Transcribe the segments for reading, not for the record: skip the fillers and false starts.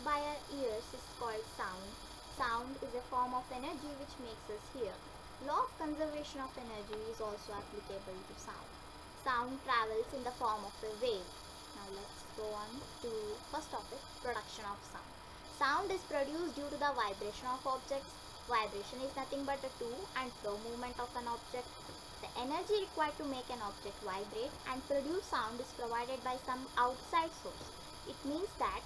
by our ears is called sound. Sound is a form of energy which makes us hear. Law of conservation of energy is also applicable to sound. Sound travels in the form of a wave. Now let's go on to first topic, production of sound. Sound is produced due to the vibration of objects. Vibration is nothing but a to and fro movement of an object. The energy required to make an object vibrate and produce sound is provided by some outside source. It means that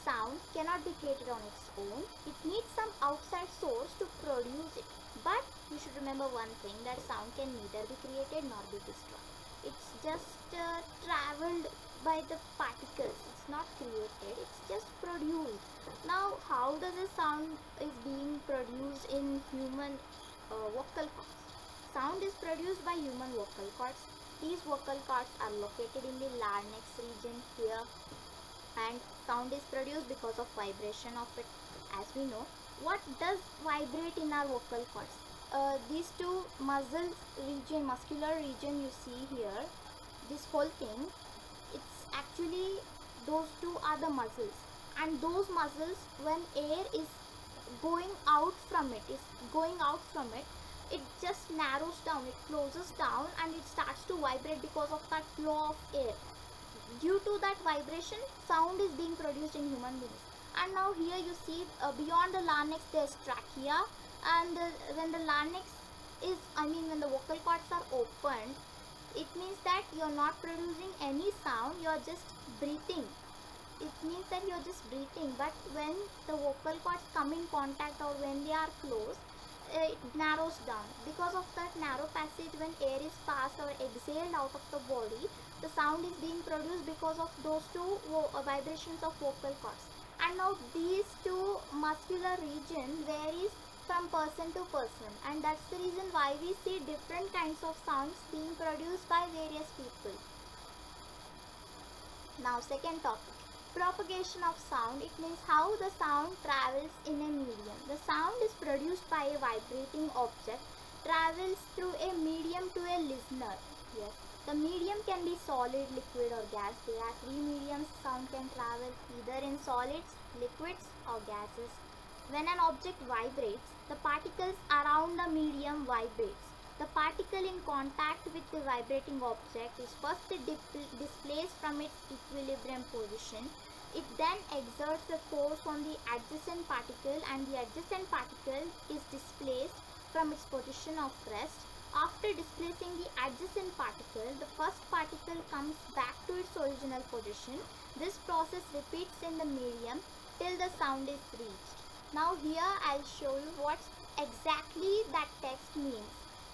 sound cannot be created on its own. It needs some outside source to produce it. But you should remember one thing, that sound can neither be created nor be destroyed. It's just traveled by the particles. It's not created, it's just produced. Now how does a sound is being produced in human vocal cords? Sound is produced by human vocal cords. These vocal cords are located in the larynx region here, and sound is produced because of vibration of it. As we know, what does vibrate in our vocal cords? These two muscular region you see here, this whole thing, it's actually, those two are the muscles, and those muscles, when air is going out from it, it just narrows down, it closes down, and it starts to vibrate because of that flow of air. Due to that vibration, sound is being produced in human beings. And now here you see, beyond the larynx there is trachea, and when the larynx is, when the vocal cords are opened, it means that you are not producing any sound, you are just breathing. It means that you are just breathing, but when the vocal cords come in contact or when they are closed, it narrows down. Because of that narrow passage, when air is passed or exhaled out of the body, the sound is being produced because of those two vibrations of vocal cords. And now these two muscular region varies from person to person, and that's the reason why we see different kinds of sounds being produced by various people. Now second topic, propagation of sound. It means how the sound travels in a medium. The sound is produced by a vibrating object, travels through a medium to a listener. Yes, the medium can be solid, liquid or gas. There are three mediums sound can travel, either in solids, liquids or gases. When an object vibrates, the particles around the medium vibrates. The particle in contact with the vibrating object is first displaced from its equilibrium position. It then exerts a force on the adjacent particle, and the adjacent particle is displaced from its position of rest. After displacing the adjacent particle, the first particle comes back to its original position. This process repeats in the medium till the sound is reached. Now here I'll show you what exactly that text means.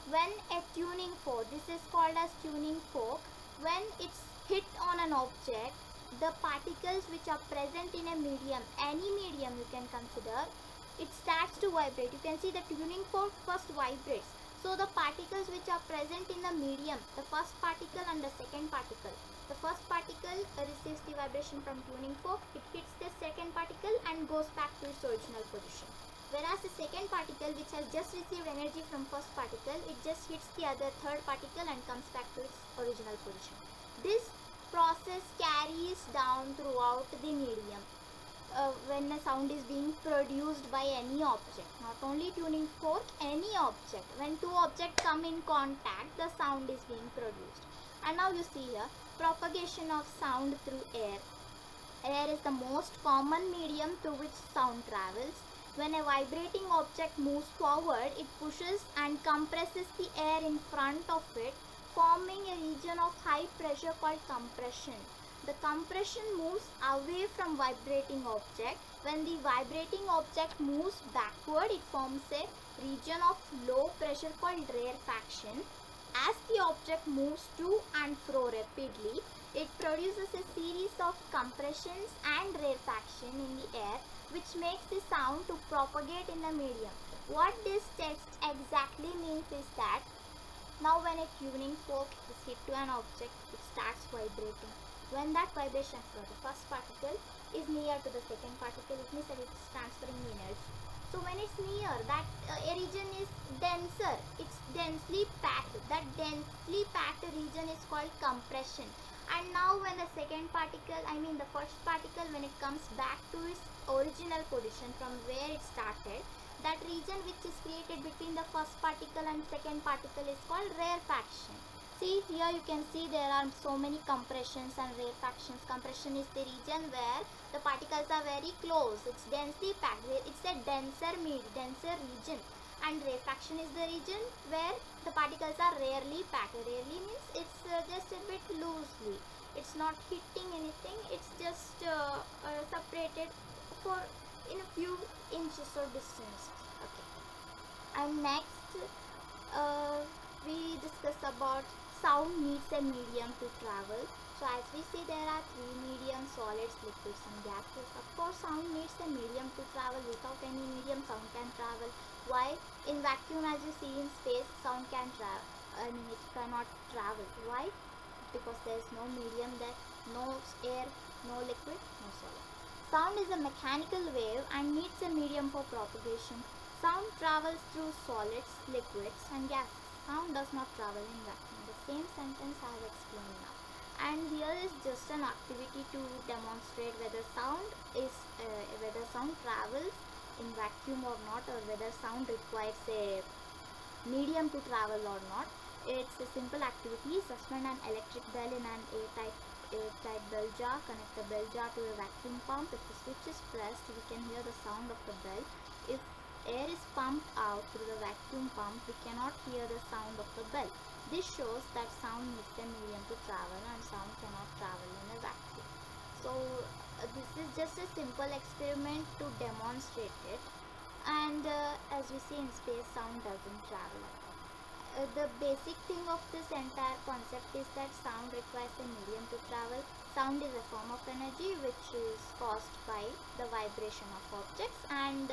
When a tuning fork, this is called as tuning fork, when it's hit on an object, the particles which are present in a medium, any medium you can consider, it starts to vibrate. You can see the tuning fork first vibrates. So the particles which are present in the medium, the first particle and the second particle. The first particle receives the vibration from tuning fork, it hits the second particle and goes back to its original position. Whereas the second particle, which has just received energy from first particle, it just hits the other third particle and comes back to its original position. This process carries down throughout the medium. When a sound is being produced by any object, not only tuning fork, any object. When two objects come in contact, the sound is being produced. And now you see here, propagation of sound through air. Air is the most common medium through which sound travels. When a vibrating object moves forward, it pushes and compresses the air in front of it, forming a region of high pressure called compression. The compression moves away from vibrating object. When the vibrating object moves backward, it forms a region of low pressure called rarefaction. As the object moves to and fro rapidly, it produces a series of compressions and rarefaction in the air, which makes the sound to propagate in the medium. What this text exactly means is that now when a tuning fork is hit to an object, it starts vibrating. When that vibration from the first particle is near to the second particle, it means that it is transferring energy. So when it's near, that a region is denser, it's densely packed. That densely packed region is called compression. And now when the second particle, I mean the first particle, when it comes back to its original position from where it started, that region which is created between the first particle and second particle is called rarefaction. See here, you can see there are so many compressions and rarefactions. Compression is the region where the particles are very close, it's densely packed, it's a denser region. And rarefaction is the region where the particles are rarely packed. Rarely means it's just a bit loosely, it's not hitting anything, it's just separated for in a few inches or distance. Okay. And next we discuss about sound needs a medium to travel. So as we see, there are three mediums: solids, liquids and gases. Of course sound needs a medium to travel. Without any medium sound can travel. Why? In vacuum, as you see in space, sound can travel, I mean it cannot travel. Why? Because there is no medium there, no air, no liquid, no solid. Sound is a mechanical wave and needs a medium for propagation. Sound travels through solids, liquids and gases. Sound does not travel in vacuum. The same sentence I have explained now. And here is just an activity to demonstrate whether sound travels in vacuum or not, or whether sound requires a medium to travel or not. It's a simple activity. Suspend an electric bell in an airtight bell jar. Connect the bell jar to a vacuum pump. If the switch is pressed, we can hear the sound of the bell. If air is pumped out through the vacuum pump, we cannot hear the sound of the bell. This shows that sound needs a medium to travel and sound cannot travel in a vacuum. So this is just a simple experiment to demonstrate it. And as we see in space, sound doesn't travel at all. The basic thing of this entire concept is that sound requires a medium to travel. Sound is a form of energy which is caused by the vibration of objects, and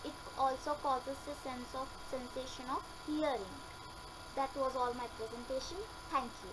it also causes a sensation of hearing. That was all my presentation. Thank you.